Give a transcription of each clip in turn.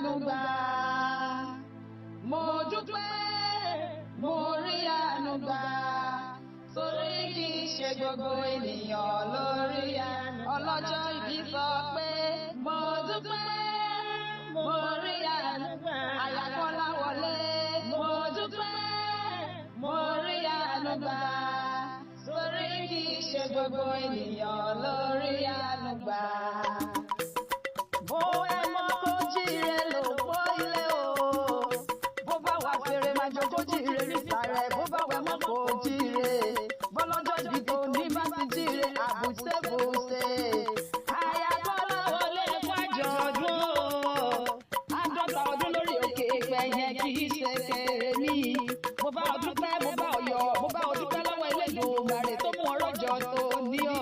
àánú gbà. Mo dúpẹ́, mo rí àánú gbà. Torí kì í ṣe gbogbo ènìyàn lórí àánú. Ọlọ́jọ́ ìbí sọ pé mo dúpẹ́, mo rí àánú gbà. Àyàkọ́lá wọlé, mo dúpẹ́, mo rí àánú gbà. Torí kì í ṣe gbogbo ènìyàn lórí àánú gbà. Bó ẹ mọ kó jíire lò pọ̀ ilé o. Bó bá wà fèrè máa jó kó jíire nísàlẹ̀. Bó bá wẹ̀ mọ́ kó jíire. Bọ́lọ́jọ́ ìbí tó ní bá ti jíire àbùsẹ̀bùsẹ̀. Àyàkọ́lá wọlé fàjọ ọdún. Àádọ́ta ọdún lórí òkè ìpẹ̀yẹ kì í ṣe kéré mi. Mo bá ọdún pẹ́, mo bá ọyọ̀, mo bá ọdún pẹ́ lọ́wọ́ Elédùmarè tó mú ọrọ̀jọ́ tó ní o.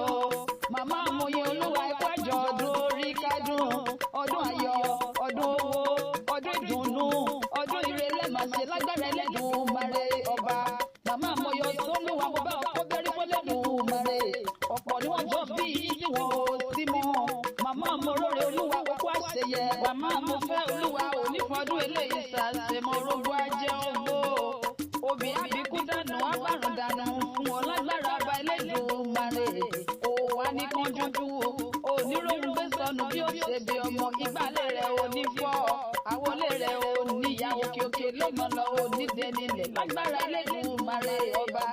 Màmá amòye Olúwa ẹ̀kọ́ àjọ ọdún orí kádùn. Ọdún ayọ̀, ọdún owó, ọdún ìdùnnú, ọdún ire lẹ́màṣẹ́ lágbára Elédùmarè ọba. Màmá amòye Olúwa mo bá ọkọ bẹ́rí fún Elédùmarè. Ọ̀pọ̀ ni wọ́n jọ bí tí wọ́n ò sí mọ́. Màmá amòrórè Olúwa kókó àṣeyẹ. Màmá amòfẹ́ Olúwa òní fọdún eléyìí ṣàṣemọ́ orógbó ajẹ́ ògbó. Obì àbíkú dànù àbàrùn dànù fún ọ lágbára ọba Elédùmarè. Ó wà ní kánjú oníròhùn gbé sọnù bí ó ṣe bí ọmọ. Ìgbàlẹ̀ rẹ̀ ò ní fọ́, àwọlé rẹ̀ ò ní ìyá òkè lọ́mọ lọ ò ní dẹnilẹ̀ lágbára Elédùmarè ọba.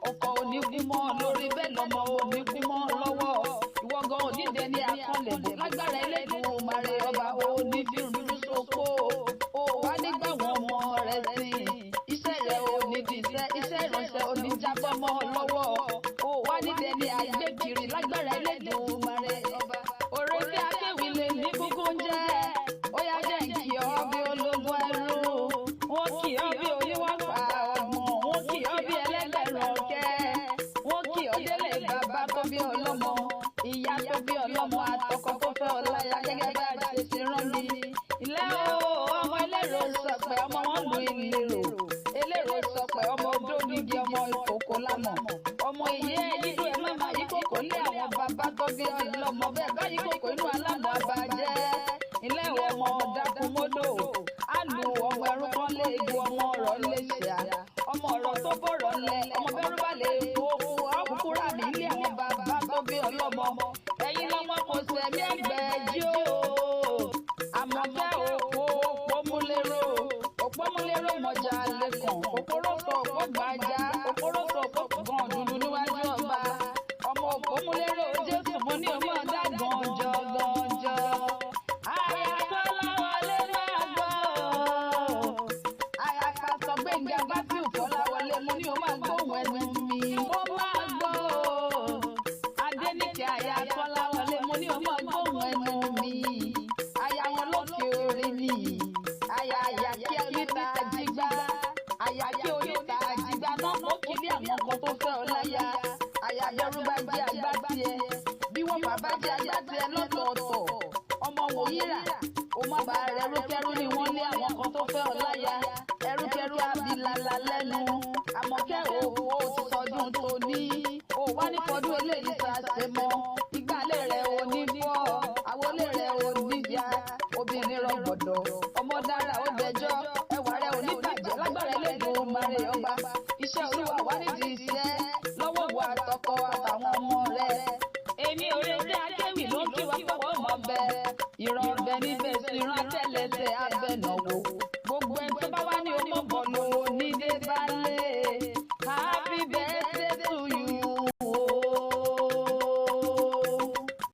Ọkọ̀ ò ní kú mọ́ lórí bẹ́ẹ̀ lọ́mọ ò ní kú mọ́ lọ́wọ́. Ìwọ gan ò ní dẹni àkọlẹ̀ lágbára Elédùmarè ọba. Ò ní fi rúdú sóko, ó wá nígbà wọn ọmọ rẹ̀ sìn. Iṣẹ́ rẹ̀ ò ní dìṣẹ́, iṣẹ́ ìránṣẹ́ ò ní jábọ́ mọ́ lọ́wọ́. Ó wá níbẹ̀ ni àgbékiri lágbára Elédùmarè ọba. Oriki akéwìlè ní kúkú ń jẹ́. Ó yá jẹ́ kí ọ bí ológun ẹrú. Wọ́n kì ọ́ bí oníwàpá ọgbọ̀n. Wọ́n kì ọ́ bí ẹlẹ́gbẹ̀rún ọ̀kẹ́. Wọ́n kì ọ́ délé bàbá tó bí ọlọ́mọ. Ìyá tó bí ọlọ́mọ àtọkọ tó fẹ́ ọláyà gẹ́gẹ́ bá a ṣe ti rán mi. Ilé o, ọmọ Ilérò sọ̀pẹ̀ ọmọ wọn lu Ilérò. Ilérò sọ̀pẹ̀ ọmọ odógigi ọmọ ìkòkò lámọ̀. Ọmọ ìyé yídú ẹ̀ má máa yí kòkó lé àwọn bàbá tó bí ọlọ́mọ bẹ́ẹ̀ bá yí kòkó inú alámọ̀ àbàjẹ́. Ilé ọmọ dákúmódò. Á lu ọmọ ẹrú kan lé egbò ọmọ ọ̀rọ̀ lè ṣá. Ọmọ ọ̀rọ̀ tó bọ̀rọ̀ lẹ̀ ọmọ bẹ́rù bá lè fowó ọ̀kúkúrà ní ilé àwọn bàbá tó bí ọlọ́mọ. Ẹ̀yin lọ́mọ kò sẹ̀mí ẹgbẹ̀ẹ́jì o. Àmọ̀kẹ́ Opomulero mọ̀jà lẹ́kàn. Òpórósọ òpógbàjà, òpórósọ òpógbọ̀n dúdú níwájú ọba. Ọmọ Opomulero Jésù mo ní ọmọ ọ̀dà gànjọ gànjọ. Àyàkọ́lá wọlé máa gbọ́. Àyàkásọ Gbénga bá tí òkọ́lá wọlé mo ní o máa gbóhùn ẹnu mi. Mo máa gbọ́. Adéníkẹ́ Àyàkọ́lá wọlé mo ní o máa gbóhùn ẹnu mi. Aya wọn lókè orí mi. Aya àyàkí oníta àjígbá. Àyàkí oníta àjígbá náà ó kiri àwọn kan tó fẹ́ ọ láyà. Aya bẹ́rù bá jẹ́ àgbá tiẹ̀. Bí wọ́n bàbá jẹ́ àgbá tiẹ̀ lọ́tọ̀ọ̀tọ̀. Ọmọ wòyíra, ó má bàa rẹ̀ ẹrúkẹ́rú ni wọ́n lé àwọn kan tó fẹ́ ọ láyà. Ẹrúkẹ́rú abilala lẹ́nu. Àmọ̀kẹ́ òwò ti sọdún tòní. Ó wá ní fọdún eléyìí ṣàṣemọ́. Ìgbàlẹ̀ rẹ̀ ò ní fọ́, àwọlé rẹ̀ ò ní já. Obìnrin rọgbọ̀dọ̀, ọmọ dára ó dẹjọ́. Ẹwà rẹ̀ ò ní bàjẹ́ lágbára Elédùmarè ọba. Iṣẹ́ Olúwa wá nídìí iṣẹ́ lọ́wọ́ wo àtọkọ àtàwọn ọmọ rẹ̀. Èmi Orente'Classic ló ń kí wa pọ̀pọ̀ mọ́ bẹ́ẹ̀. Ìran ọbẹ̀ níbẹ̀ sí ìran àtẹ̀lẹsẹ̀ abẹ́nà